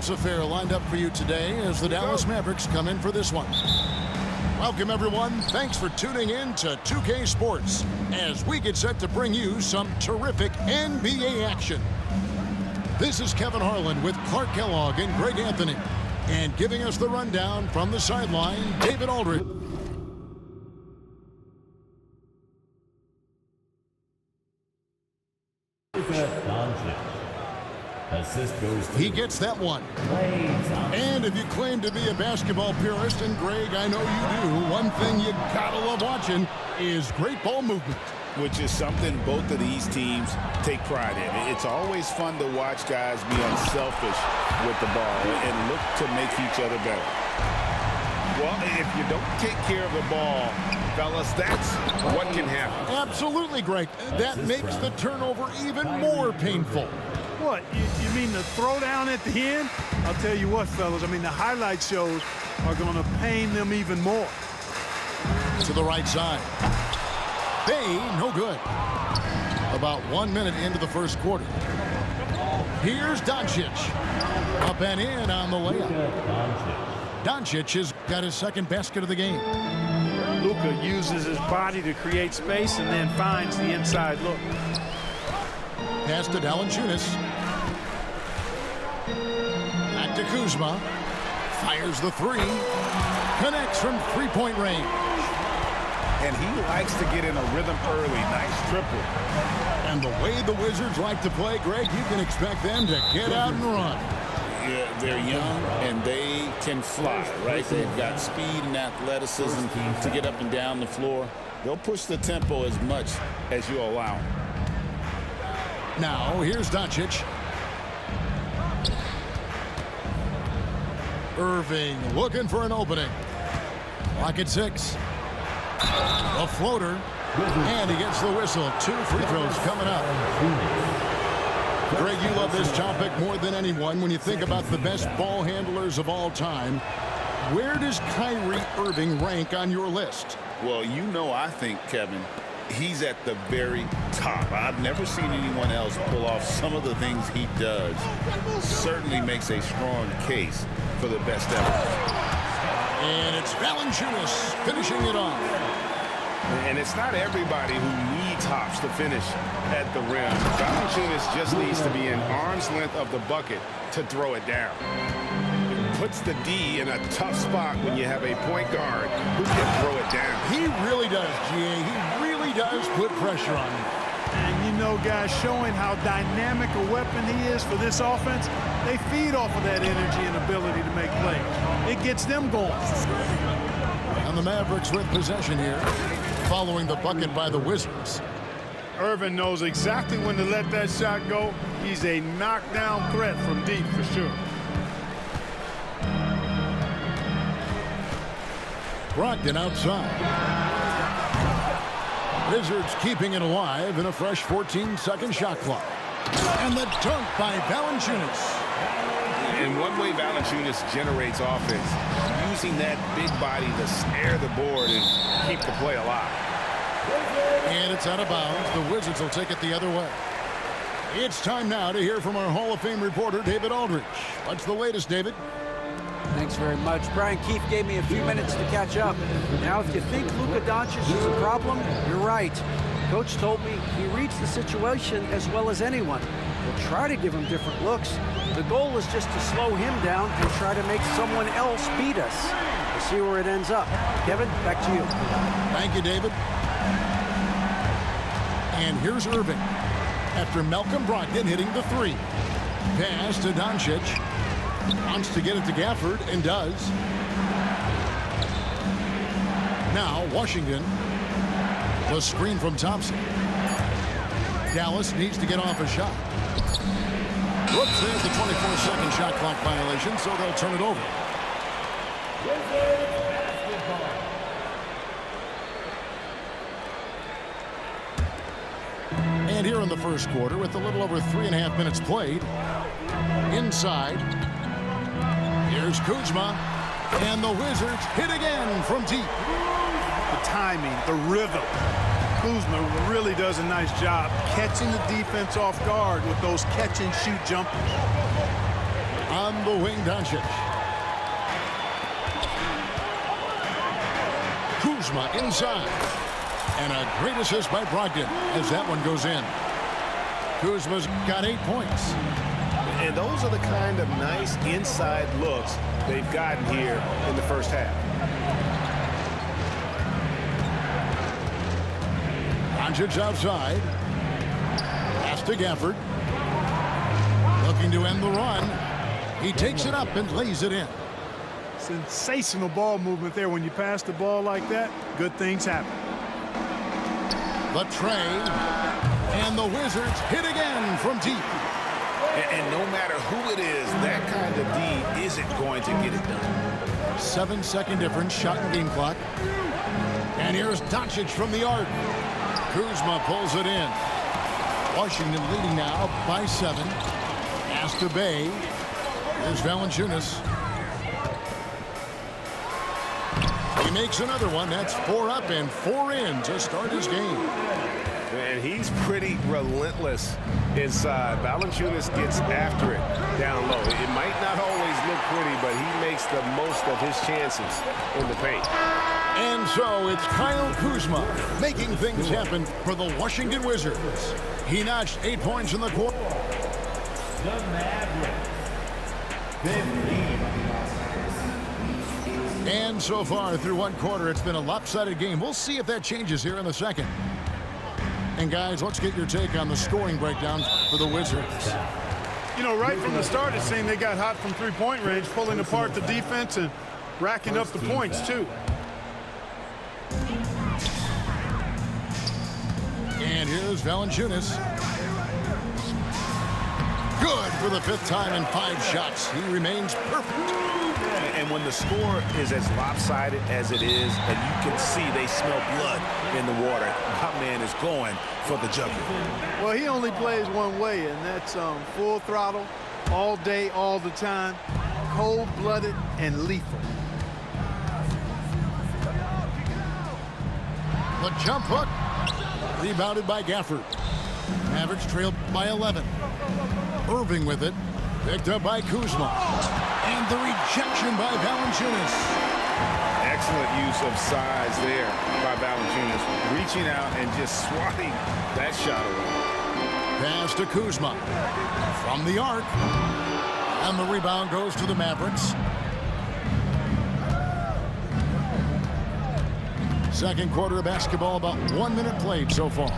Sports Affair lined up for you today as the Dallas Mavericks come in for this one. Welcome, everyone. Thanks for tuning in to 2K Sports as we get set to bring you some terrific NBA action. This is Kevin Harlan with Clark Kellogg and Greg Anthony. And giving us the rundown from the sideline, David Aldridge. Assist goes to he gets that one. And if you claim to be a basketball purist, and Greg, I know you do, one thing you gotta love watching is great ball movement. Which is something both of these teams take pride in. It's always fun to watch guys be unselfish with the ball and look to make each other better. Well, if you don't take care of the ball, fellas, that's what can happen. Absolutely, Greg. That makes the turnover even more painful. What, you mean the throwdown at the end? I'll tell you what, fellas, I mean, the highlight shows are going to pain them even more. To the right side. They, no good. About 1 minute into the first quarter. Here's Doncic. Up and in on the layup. Doncic has got his second basket of the game. Luka uses his body to create space and then finds the inside look. Pass to Valanciunas. Back to Kuzma. Fires the three. Connects from three-point range. And he likes to get in a rhythm early. Nice triple. And the way the Wizards like to play, Greg, you can expect them to get out and run. Yeah, they're young and they can fly, right? They've got speed and athleticism to get up and down the floor. They'll push the tempo as much as you allow them. Now, here's Doncic. Irving looking for an opening. Clock at 6. A floater. And he gets the whistle. 2 free throws coming up. Greg, you love this topic more than anyone when you think about the best ball handlers of all time. Where does Kyrie Irving rank on your list? Well, you know, I think, Kevin, he's at the very top. I've never seen anyone else pull off some of the things he does. Certainly makes a strong case for the best ever. And it's Valanciunas finishing it off. And it's not everybody who needs hops to finish at the rim. Valanciunas just needs to be an arm's length of the bucket to throw it down. It puts the D in a tough spot when you have a point guard who can throw it down. He really does, GA. He really does put pressure on him. And you know, guys, showing how dynamic a weapon he is for this offense, they feed off of that energy and ability to make plays. It gets them going. And the Mavericks with possession here, following the bucket by the Wizards. Irvin knows exactly when to let that shot go. He's a knockdown threat from deep for sure. Brogdon outside. Wizards keeping it alive in a fresh 14-second shot clock. And the dunk by Valanciunas. And one way Valanciunas generates offense, using that big body to snare the board and keep the play alive. And it's out of bounds. The Wizards will take it the other way. It's time now to hear from our Hall of Fame reporter, David Aldridge. What's the latest, David? Thanks very much. Brian Keefe gave me a few minutes to catch up. Now, if you think Luka Doncic is a problem, you're right. Coach told me he reads the situation as well as anyone. We'll try to give him different looks. The goal is just to slow him down and try to make someone else beat us. We'll see where it ends up. Kevin, back to you. Thank you, David. And here's Irving. After Malcolm Brogdon hitting the three. Pass to Doncic. Wants to get it to Gafford, and does. Now, Washington. The screen from Thompson. Dallas needs to get off a shot. Whoops, there's the 24-second shot clock violation, so they'll turn it over. And here in the first quarter, with a little over 3.5 minutes played, inside, here's Kuzma, and the Wizards hit again from deep. The timing, the rhythm. Kuzma really does a nice job catching the defense off guard with those catch-and-shoot jumpers. On the wing, Doncic. Kuzma inside. And a great assist by Brogdon as that one goes in. Kuzma's got 8 points. And those are the kind of nice inside looks they've gotten here in the first half. Doncic outside. Pass to Gafford. Looking to end the run. He takes it up and lays it in. Sensational ball movement there. When you pass the ball like that, good things happen. The tray. And the Wizards hit again from deep. And no matter who it is, that kind of D isn't going to get it done. 7-second difference, shot and game clock. And here's Doncic from the arc. Kuzma pulls it in. Washington leading now by 7. Pass to Bay. Here's Valanciunas. He makes another one. That's 4 up and 4 in to start his game. And he's pretty relentless inside. Valanciunas gets after it down low. It might not always look pretty, but he makes the most of his chances in the paint. And so it's Kyle Kuzma making things happen for the Washington Wizards. He notched 8 points in the quarter. The Mavericks. 15. And so far through one quarter, it's been a lopsided game. We'll see if that changes here in the second. And guys, let's get your take on the scoring breakdown for the Wizards. You know, right from the start, it seemed they got hot from three-point range, pulling apart the defense and racking up the points, too. And here's Valanciunas. Good for the 5th time in 5 shots. He remains perfect. And when the score is as lopsided as it is, and you can see they smell blood in the water, my man is going for the jugular. Well, he only plays one way, and that's full throttle, all day, all the time, cold-blooded and lethal. The jump hook. Rebounded by Gafford. Mavericks trailed by 11. Irving with it. Picked up by Kuzma. And the rejection by Valanciunas. Excellent use of size there by Valanciunas. Reaching out and just swatting that shot away. Pass to Kuzma. From the arc. And the rebound goes to the Mavericks. Second quarter of basketball, about 1 minute played so far.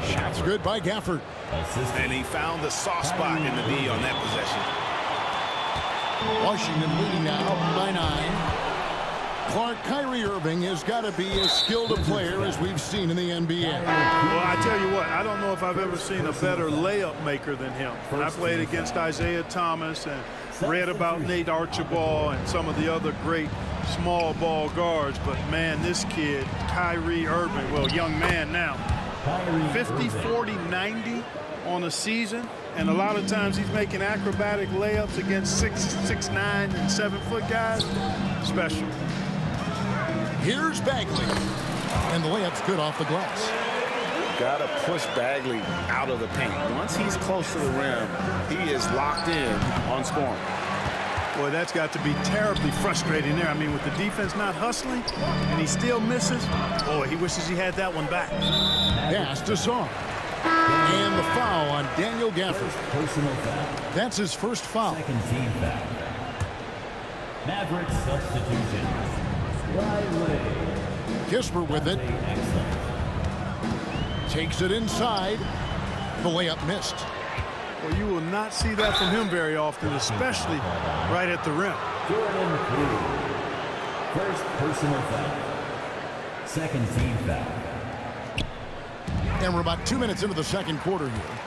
Shots good by Gafford. And he found the soft spot in the D on that possession. Washington leading now by 9. Clark, Kyrie Irving has got to be as skilled a player as we've seen in the NBA. Well, I tell you what, I don't know if I've ever seen a better layup maker than him. I played against Isaiah Thomas and read about Nate Archibald and some of the other great small ball guards, but man, this kid, Kyrie Irving, well, young man now, 50, 40, 90 on a season, and a lot of times he's making acrobatic layups against 6'9" and 7-foot guys. Special. Here's Bagley. And the layup's good off the glass. Got to push Bagley out of the paint. Once he's close to the rim, he is locked in on scoring. Boy, that's got to be terribly frustrating there. I mean, with the defense not hustling and he still misses, boy, he wishes he had that one back. Pass to Song. And the foul on Daniel Gafford. Personal foul. That's his first foul. Second team foul. Mavericks substitution. Riley. Kisper with it. Excellent. Takes it inside. The layup missed. Well, you will not see that from him very often, especially right at the rim. Jordan Poole. First personal foul. Second team foul. And we're about 2 minutes into the second quarter here.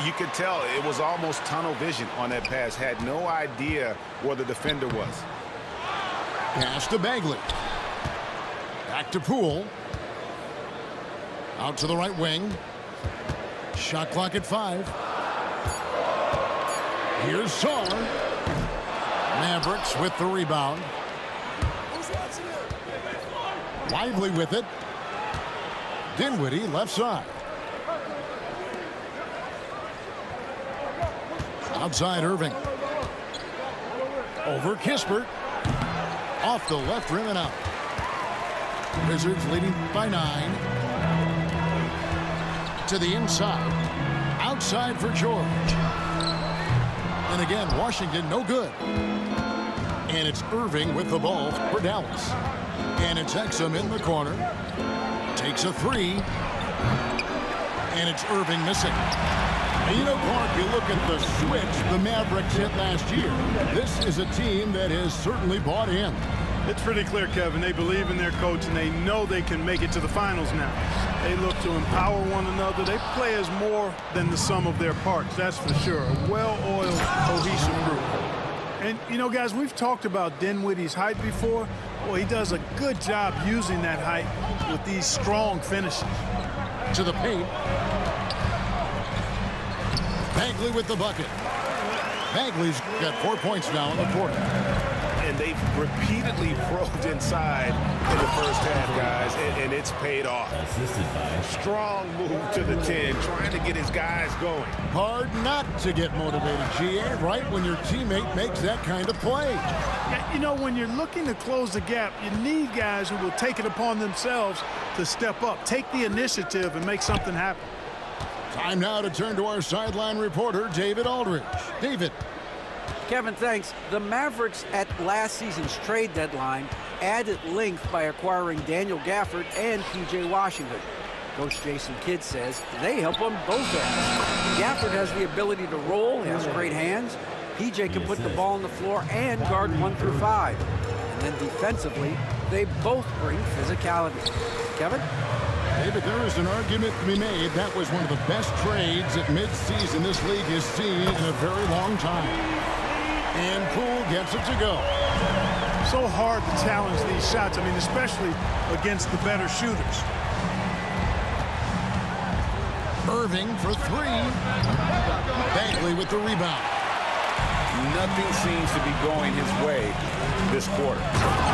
You could tell it was almost tunnel vision on that pass. Had no idea where the defender was. Pass to Bagley. Back to Poole. Out to the right wing. Shot clock at 5. Here's Song. Mavericks with the rebound. Lively with it. Dinwiddie left side. Outside Irving. Over Kispert. Off the left rim and out. Wizards leading by 9. To the inside. Outside for George. And again, Washington no good. And it's Irving with the ball for Dallas. And it's Exum in the corner. Takes a 3. And it's Irving missing. And you know, Clark, you look at the switch the Mavericks hit last year. This is a team that has certainly bought in. It's pretty clear, Kevin. They believe in their coach, and they know they can make it to the finals now. They look to empower one another. They play as more than the sum of their parts, that's for sure. A well-oiled, cohesive group. And, you know, guys, we've talked about Dinwiddie's height before. Well, he does a good job using that height with these strong finishes. To the paint. Bagley with the bucket. Bagley's got 4 points now in the quarter. And they've repeatedly probed inside in the first half, guys, and it's paid off. Assisted by Strong move to the 10, trying to get his guys going. Hard not to get motivated, GA, right when your teammate makes that kind of play. Yeah, you know, when you're looking to close the gap, you need guys who will take it upon themselves to step up, take the initiative, and make something happen. Time now to turn to our sideline reporter, David Aldridge. David. Kevin, thanks. The Mavericks at last season's trade deadline added length by acquiring Daniel Gafford and P.J. Washington. Coach Jason Kidd says they help on both ends. Gafford has the ability to roll, he has great hands. P.J. can put the ball on the floor and guard 1 through 5. And then defensively, they both bring physicality. Kevin? David, there is an argument to be made. That was one of the best trades at midseason this league has seen in a very long time. And Poole gets it to go. So hard to challenge these shots. I mean, especially against the better shooters. Irving for 3. Bagley with the rebound. Nothing seems to be going his way this quarter.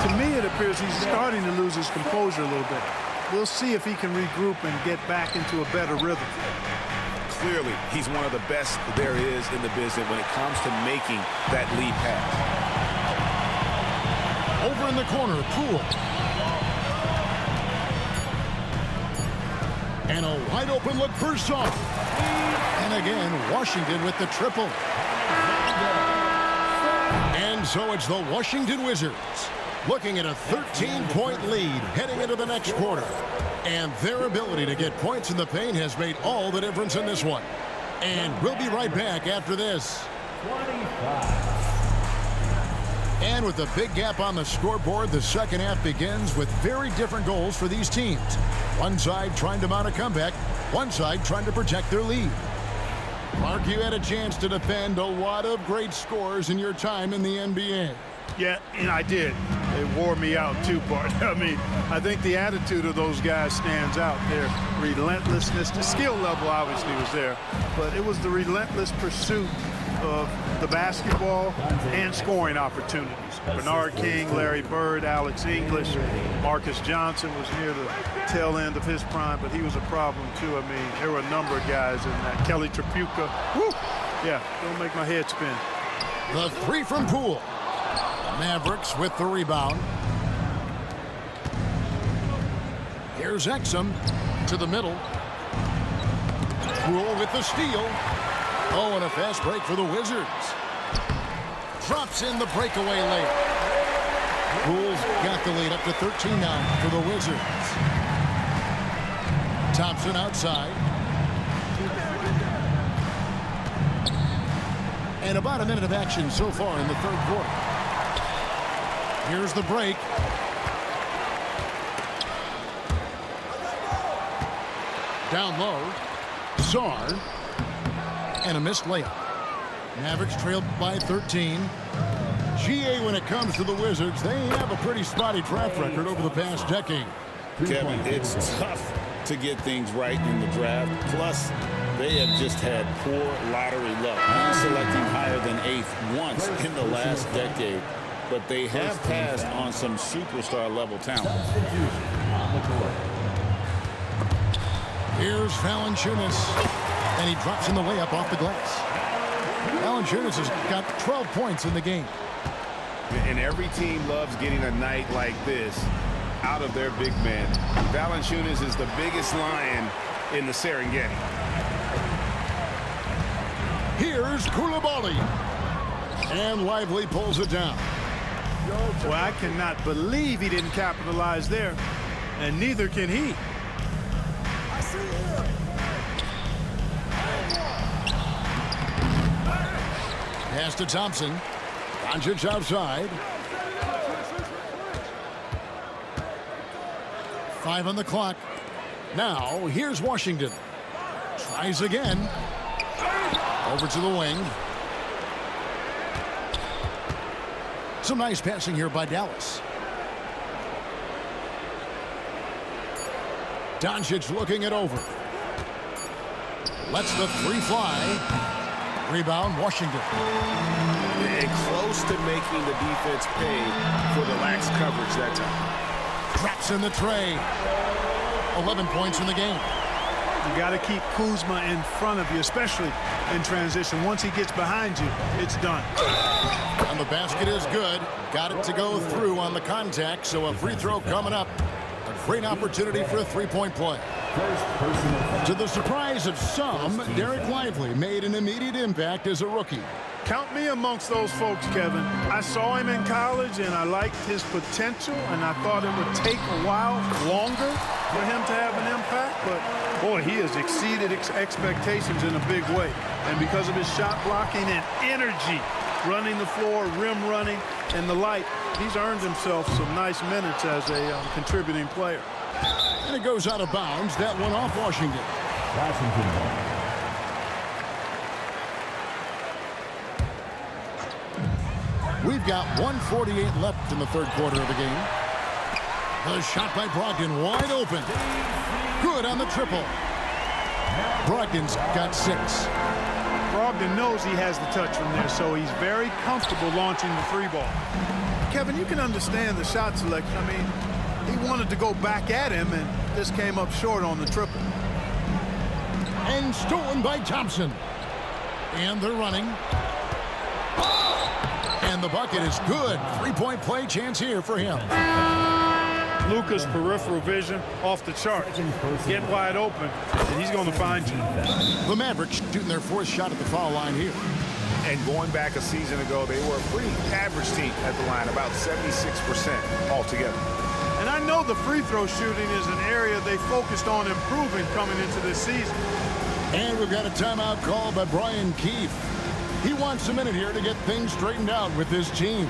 To me, it appears he's starting to lose his composure a little bit. We'll see if he can regroup and get back into a better rhythm. Clearly, he's one of the best there is in the business when it comes to making that lead pass. Over in the corner, Poole. And a wide open look for Shaw. And again, Washington with the triple. And so it's the Washington Wizards looking at a 13-point lead heading into the next quarter. And their ability to get points in the paint has made all the difference in this one. And we'll be right back after this. 25. And with a big gap on the scoreboard, the second half begins with very different goals for these teams. One side trying to mount a comeback, one side trying to protect their lead. Mark, you had a chance to defend a lot of great scores in your time in the NBA. Yeah, and I did. It wore me out too, Bart. I mean, I think the attitude of those guys stands out. Their relentlessness, the skill level obviously was there, but it was the relentless pursuit of the basketball and scoring opportunities. Bernard King, Larry Bird, Alex English, Marcus Johnson was near the tail end of his prime, but he was a problem too. I mean, there were a number of guys in that. Kelly Tripucka. Woo! Yeah, don't make my head spin. The 3 from Poole. Mavericks with the rebound. Here's Exum to the middle. Poole with the steal. Oh, and a fast break for the Wizards. Drops in the breakaway layup. Poole's got the lead up to 13 now for the Wizards. Thompson outside. And about a minute of action so far in the third quarter. Here's the break. Down low. Czar. And a missed layup. Mavericks trailed by 13. GA, when it comes to the Wizards, they have a pretty spotty track record over the past decade. Kevin, it's tough to get things right in the draft. Plus, they have just had poor lottery luck, not selecting higher than 8th once in the last decade. But they have passed on some superstar-level talent. On the court. Here's Valanciunas, and he drops in the layup off the glass. Valanciunas has got 12 points in the game. And every team loves getting a night like this out of their big men. Valanciunas is the biggest lion in the Serengeti. Here's Coulibaly. And Lively pulls it down. Well, I cannot believe he didn't capitalize there, and neither can he. Pass to Thompson. Doncic outside. 5 on the clock. Now, here's Washington. Tries again. Over to the wing. Some nice passing here by Dallas. Doncic looking it over. Lets the three fly. Rebound, Washington. And close to making the defense pay for the lax coverage that time. Traps in the tray. 11 points in the game. You got to keep Kuzma in front of you, especially in transition. Once he gets behind you, it's done. And the basket is good. Got it to go through on the contact, so a free throw coming up. A great opportunity for a three-point play. To the surprise of some, Derek Lively made an immediate impact as a rookie. Count me amongst those folks, Kevin. I saw him in college, and I liked his potential, and I thought it would take a while longer for him to have an impact. But, boy, he has exceeded expectations in a big way. And because of his shot blocking and energy, running the floor, rim running, and the like, he's earned himself some nice minutes as a contributing player. And it goes out of bounds. That one off Washington. Washington ball. We've got 1:48 left in the third quarter of the game. The shot by Brogdon wide open. Good on the triple. Brogdon's got 6. Brogdon knows he has the touch from there, so he's very comfortable launching the three ball. Kevin, you can understand the shot selection. I mean, he wanted to go back at him, and this came up short on the triple. And stolen by Thompson. And they're running. And the bucket is good. Three-point play chance here for him. Luka's peripheral vision off the chart. Get wide open, and he's going to find you. The Mavericks shooting their 4th shot at the foul line here. And going back a season ago, they were a pretty average team at the line, about 76% altogether. And I know the free throw shooting is an area they focused on improving coming into this season. And we've got a timeout called by Brian Keefe. He wants a minute here to get things straightened out with his team.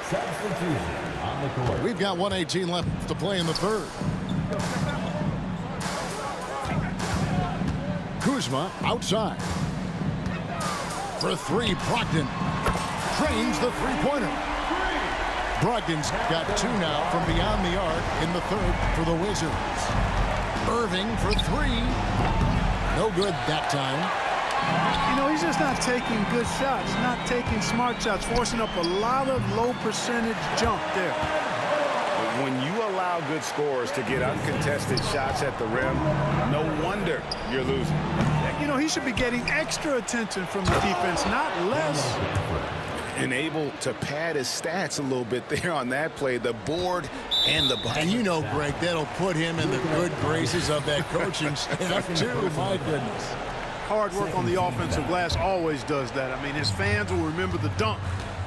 Substitution on the court. We've got 1:18 left to play in the third. Kuzma outside. For 3, Brogdon trains the three-pointer. Brogdon's got 2 now from beyond the arc in the third for the Wizards. Irving for 3. No good that time. You know, he's just not taking good shots, not taking smart shots, forcing up a lot of low percentage jump there. When you allow good scorers to get uncontested shots at the rim, no wonder you're losing. You know, he should be getting extra attention from the defense, not less. And able to pad his stats a little bit there on that play, the board and the bucket. And you know, Greg, that'll put him in the good graces of that coaching staff, too. My goodness. Hard work on the offensive glass always does that. I mean, his fans will remember the dunk,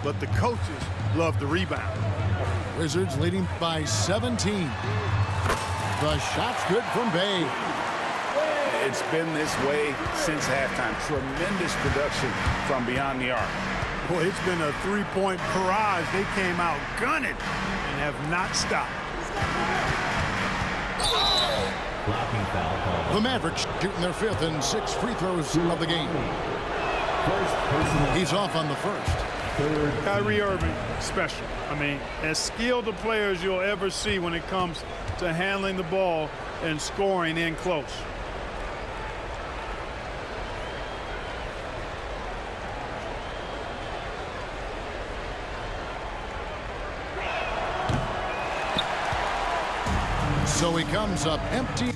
but the coaches love the rebound. Wizards leading by 17. The shot's good from Bay. It's been this way since halftime. Tremendous production from beyond the arc. Boy, it's been a three-point barrage. They came out gunning and have not stopped. Blocking foul call. The Mavericks shooting their 5th and 6th free throws of the game. He's off on the first. Kyrie Irving, special. I mean, as skilled a player as you'll ever see when it comes to handling the ball and scoring in close. So he comes up empty.